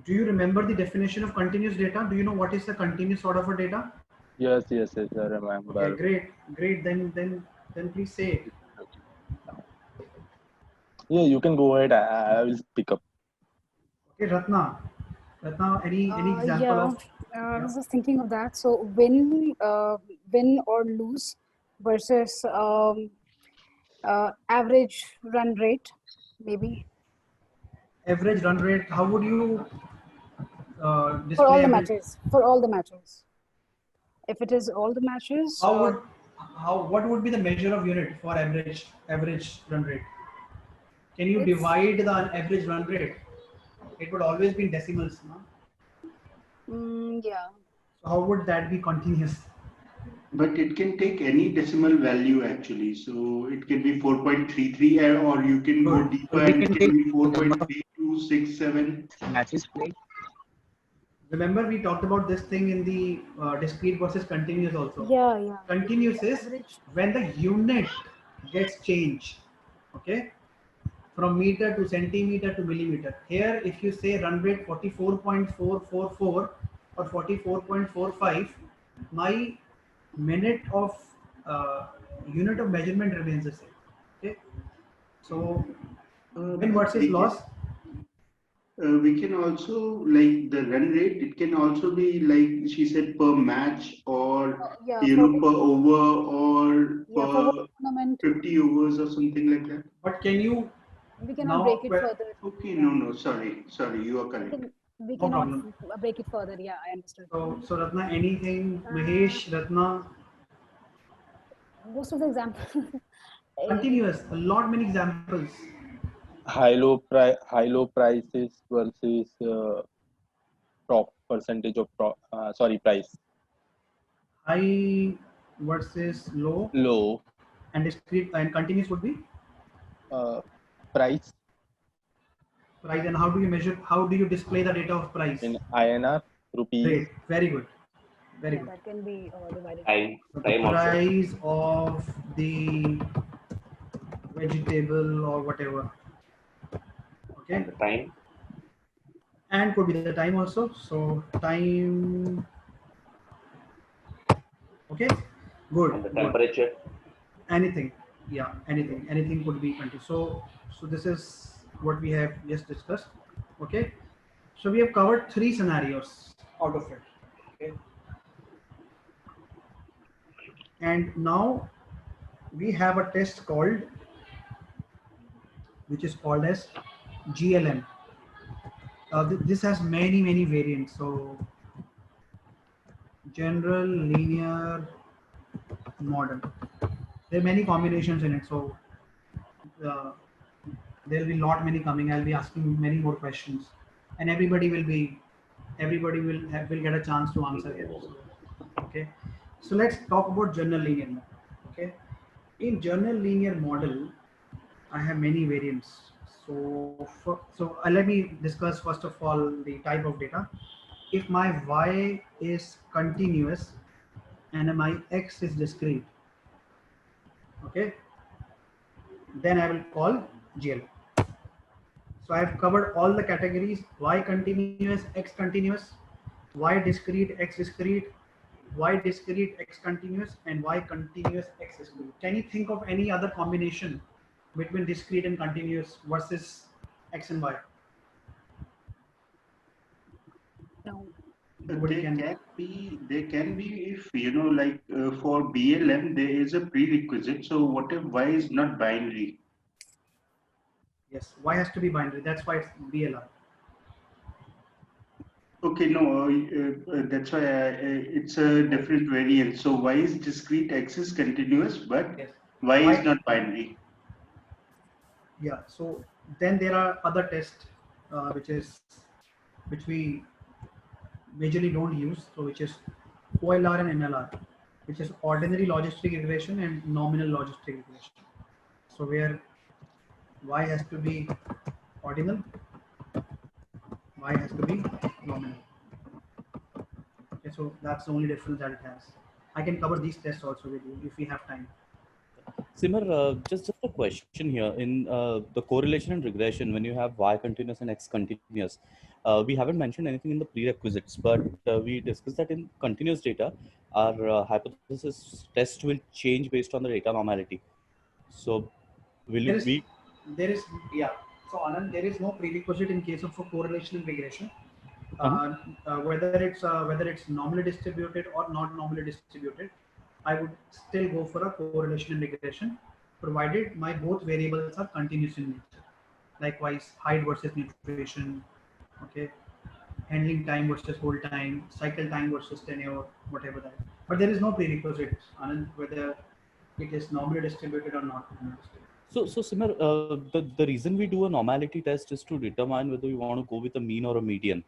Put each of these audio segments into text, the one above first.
Do you remember the definition of continuous data? Do you know what is the continuous sort of a data? Yes, yes, yes, I Okay, remember. great. Then please say it. Yeah, you can go ahead. I will pick up. Okay, Ratna, any example Yeah, of, I yeah, was just thinking of that. So win or lose versus average run rate, maybe average run rate? How would you for display all the average? matches. For all the matches, if it is all the matches, How would what would be the measure of unit for average run rate? Can you it's divide the average run rate? It would always be in decimals, no? yeah. So how would that be continuous? But it can take any decimal value actually. So it can be 4.33 or you can go Good. deeper So we and it can can take be number of 4.3267. matches played. Remember we talked about this thing in the discrete versus continuous also. Yeah, yeah. Continuous The is average. when the unit gets changed. Okay, from meter to centimeter to millimeter. Here, if you say run rate 44.444 or 44.45, my minute of unit of measurement remains the same. Okay, so win But versus loss. we can also like the run rate. It can also be like she said per match or Yeah, you for know per over or for one per tournament, 50 overs or something like that. But can you we cannot break now? it further. Okay, Yeah, no, sorry, you are we correct. can we No cannot problem. break it further. Yeah, I understood. So Ratna, anything? Uh, Mahesh, Ratna, Most of the examples. continuous. A lot many examples. High low prices versus percentage of sorry, price. High versus low, Low and discrete and continuous would be uh, price price. And how do you measure? How do you display the data of price? in INR rupees. Great, very good, very Yeah, good. that can be divided by. Time, So the time also. price of the vegetable or whatever. And Okay, the time and could be the time also. So time. Okay, and the good. temperature. Anything, yeah, anything could be continuous. So this is what we have just discussed. Okay, so we have covered three scenarios out of it. Okay, and now we have a test called, which is called as GLM. This has many variants. So general linear model, there are many combinations in it. So uh, there will be lot many coming. I'll be asking many more questions, and everybody will get a chance to answer here. So, okay, so let's talk about general linear model. Okay, in general linear model, I have many variants. So let me discuss first of all the type of data. If my y is continuous and my x is discrete, okay, then I will call GL. So I have covered all the categories: y continuous, x continuous, y discrete, x discrete, y discrete, x continuous, and y continuous, x discrete. Can you think of any other combination between discrete and continuous versus x and y? No. Nobody can. There can be if you know like for BLM there is a prerequisite. So what if Y is not binary? Yes, y has to be binary. That's why it's BLR. Okay, no, that's why it's a different variant. So Y is discrete, X is continuous, but Yes. Y is Y. not binary. Yeah. So then there are other tests, which we majorly don't use. So which is OLR and NLR, which is ordinary logistic regression and nominal logistic regression. So where y has to be ordinal, y has to be nominal. Okay, so that's the only difference that it has. I can cover these tests also with you if we have time. Simar, just a question here. In the correlation and regression, when you have y continuous and x continuous, we haven't mentioned anything in the prerequisites, but we discussed that in continuous data, our hypothesis test will change based on the data normality. So, will There it is, be? yeah. So Anand, there is no prerequisite in case of a correlation and regression. Whether it's normally distributed or not normally distributed, I would still go for a correlation and regression, provided my both variables are continuous in nature. Likewise, height versus nutrition, okay, handling time versus hold time, cycle time versus tenure, whatever that. But there is no prerequisite, Anand, whether it is normally distributed or not normally distributed. So Simar, the reason we do a normality test is to determine whether we want to go with a mean or a median.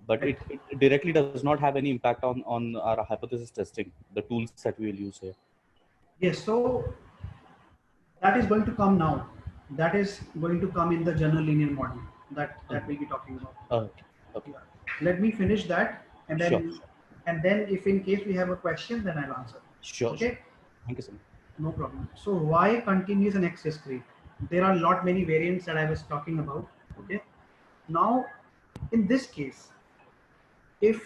But it directly does not have any impact on our hypothesis testing, the tools that we will use here. Yes, so that is going to come now. That is going to come in the general linear model that we'll be talking about. Okay. Yeah. Let me finish that, and then Sure. if in case we have a question, then I'll answer. Sure. Okay. Thank you, Simar. No problem. So y continuous and x discrete. There are many variants that I was talking about. Okay. Now, in this case, if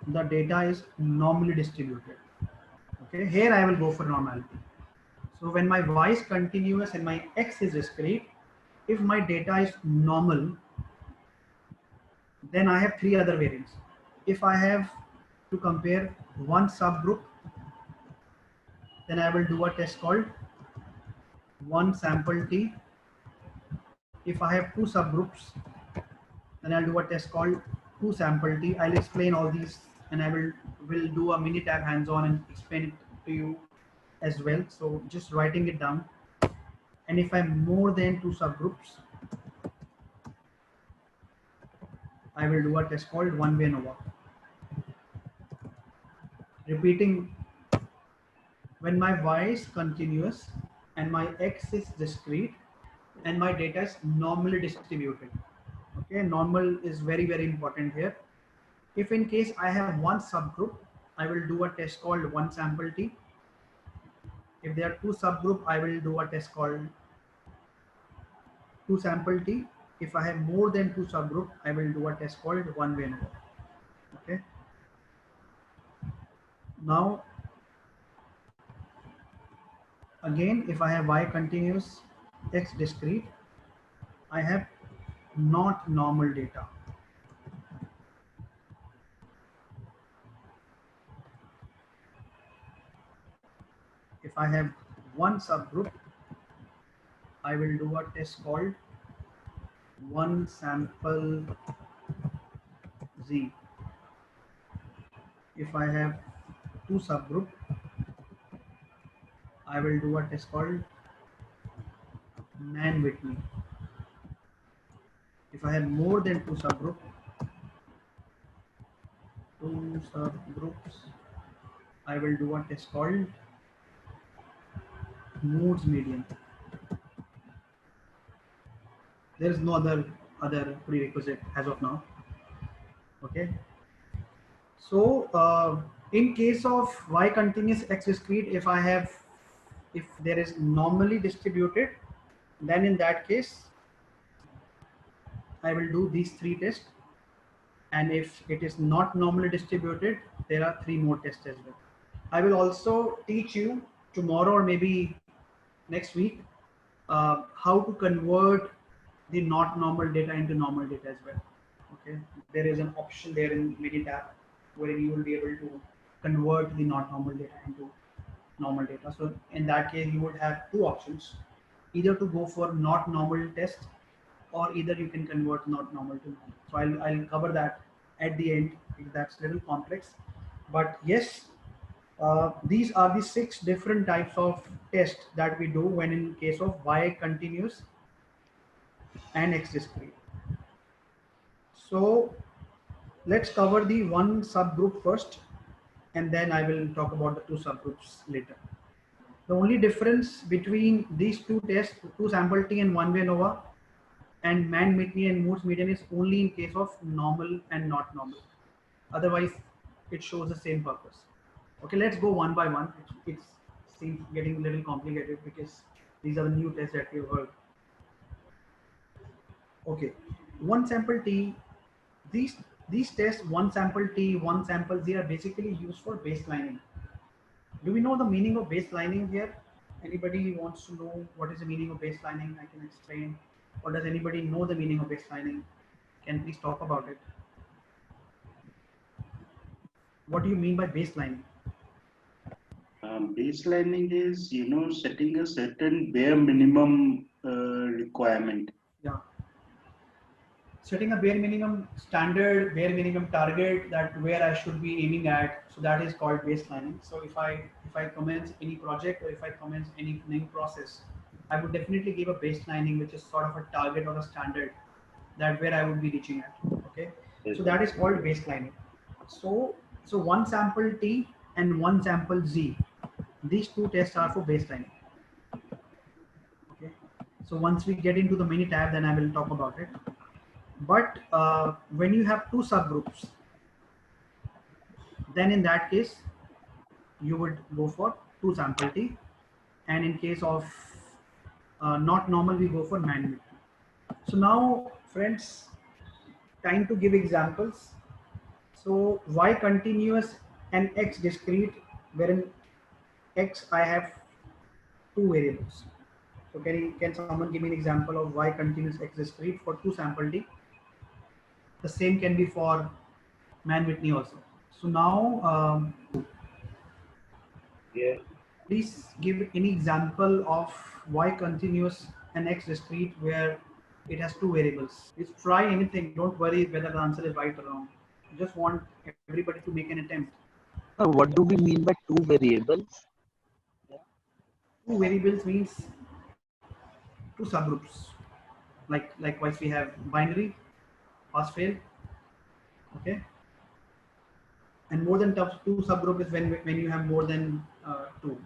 the data is normally distributed, okay, here I will go for normality. So when my y is continuous and my x is discrete, if my data is normal, then I have three other variants. If I have to compare one subgroup, then I will do a test called one sample t. If I have two subgroups, then I'll do a test called two sample t. I'll explain all these, and I will do a mini tab hands-on and explain it to you as well. So just writing it down. And if I'm more than two subgroups, I will do a test called one-way ANOVA. Repeating, when my y is continuous and my x is discrete and my data is normally distributed. Okay, normal is very, very important here. If in case I have one subgroup, I will do a test called one sample t. If there are two subgroup, I will do a test called two sample t. If I have more than two subgroup, I will do a test called one-way ANOVA. Okay. Now, again, if I have y continuous, x discrete, I have not normal data. If I have one subgroup, I will do a test called one sample z. If I have two subgroup, I will do a test called Mann-Whitney. If I have more than two subgroups, I will do a test called Moore's median. There is no other prerequisite as of now. Okay. So in case of y continuous x discrete, if there is normally distributed, then in that case I will do these three tests, and if it is not normally distributed, there are three more tests as well. I will also teach you tomorrow or maybe next week how to convert the not normal data into normal data as well. Okay, there is an option there in mini tab where you will be able to convert the not normal data into normal data. So in that case, you would have two options: either to go for not normal test, or either you can convert not normal to normal. So I'll cover that at the end. That's a little complex, but yes, these are the 6 different types of tests that we do when in case of y continuous and x discrete. So let's cover the one subgroup first, and then I will talk about the two subgroups later. The only difference between these two tests, two sample t and one-way ANOVA, and Mann-Whitney and Moore's median, is only in case of normal and not normal. Otherwise, it shows the same purpose. Okay, let's go one by one. It's seems getting a little complicated because these are the new tests that we've heard. Okay, one sample T. These tests, one sample T, one sample Z, are basically used for baselining. Do we know the meaning of baselining here? Anybody wants to know what is the meaning of baselining? I can explain. Or does anybody know the meaning of baselining? Can please talk about it? What do you mean by baselining? Baselining is, setting a certain bare minimum requirement. Yeah. Setting a bare minimum standard, bare minimum target that where I should be aiming at. So that is called baselining. So if I commence any project or if I commence any new process, I would definitely give a baselining, which is sort of a target or a standard that where I would be reaching at. Okay. So that is called baselining. So one sample T and one sample Z. These two tests are for baselining. Okay. So once we get into the mini tab, then I will talk about it. But when you have two subgroups, then in that case, you would go for two sample T. And in case of not normal, we go for manual. So now, friends, time to give examples. So Y continuous and X discrete, wherein X I have two variables. So can someone give me an example of Y continuous X discrete for two sample T? The same can be for Man-Whitney also. So now, please give any example of Y continuous and X discrete where it has two variables. Just try anything. Don't worry whether the answer is right or wrong. I just want everybody to make an attempt. What do we mean by two variables? Two variables means two subgroups. Likewise, we have binary, pass fail. Okay. And more than two subgroup is when you have more than two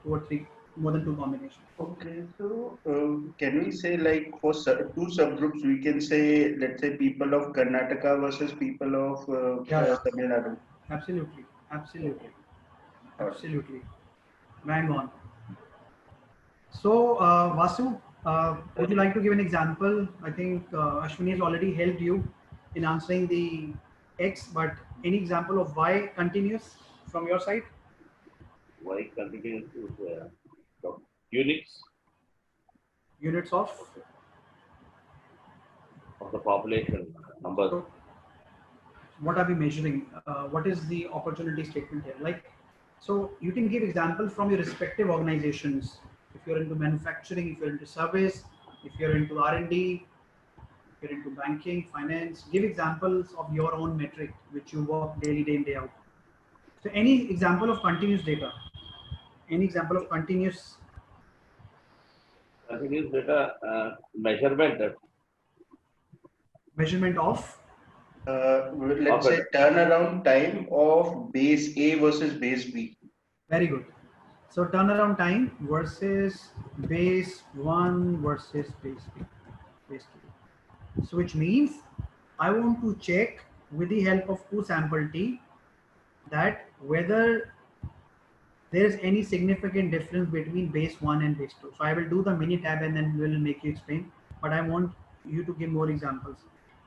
or three, more than two combinations. Okay, so can we say like for two subgroups, we can say, let's say people of Karnataka versus people of Tamil Nadu? Absolutely. Bang on. So Vasu, would you like to give an example? I think Ashwini has already helped you in answering the X, but any example of Y continuous from your side? Y continuous is units Units of the population number. So what are we measuring? What is the opportunity statement here? So you can give examples from your respective organizations. If you're into manufacturing, if you're into service, if you're into R&D, if you're into banking, finance, give examples of your own metric which you work daily, day in, day out. So any example of continuous data, any example of continuous data measurement. Measurement of? Let's say turnaround time of base A versus base B. Very good. So turnaround time versus base 1 versus base B. Base 2. So which means I want to check with the help of two sample T that whether there is any significant difference between base 1 and base 2. So I will do the mini tab and then we will make you explain. But I want you to give more examples.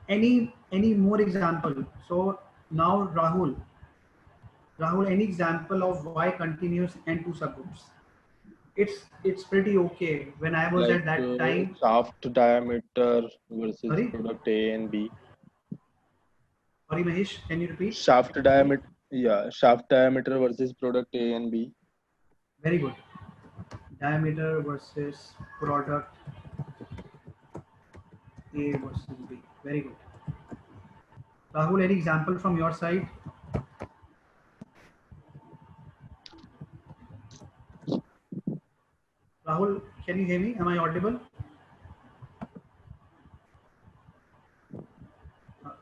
Any more example? So now Rahul, any example of Y continuous and two subgroups? It's pretty okay. When I was at that time, shaft diameter versus Sorry? product A and B. Sorry Mahesh, can you repeat? Shaft diameter versus product A and B. Very good. Diameter versus product A versus B. Very good. Rahul, any example from your side? Rahul, can you hear me? Am I audible?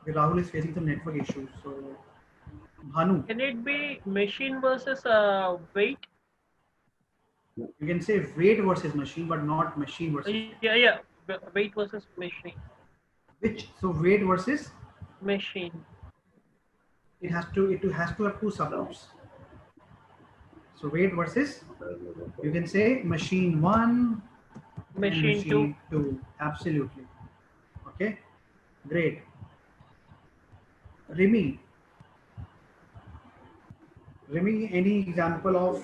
Rahul is facing some network issues. So, Bhanu. Can it be machine versus weight? You can say weight versus machine, but not machine versus. Yeah. Weight versus machine. Which? So weight versus machine. It has to have two subgroups. So weight versus, you can say machine 1 and Machine 2. machine 2. Absolutely. Okay, great. Remy, any example of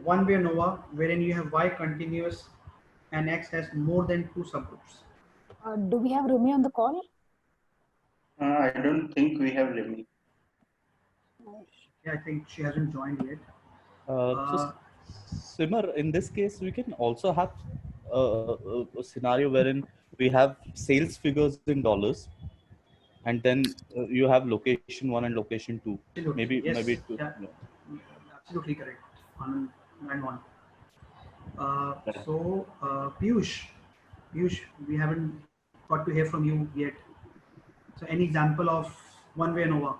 one-way ANOVA wherein you have Y continuous and X has more than 2 subgroups? Do we have Rumi on the call? I don't think we have limit. Yeah, I think she hasn't joined yet. So Simar, in this case, we can also have a scenario wherein we have sales figures in dollars, and then you have location 1 and location 2. Absolutely. Yes. Maybe 2. Yeah. Absolutely correct. On and on. So Piyush, we haven't got to hear from you yet. So any example of one-way ANOVA?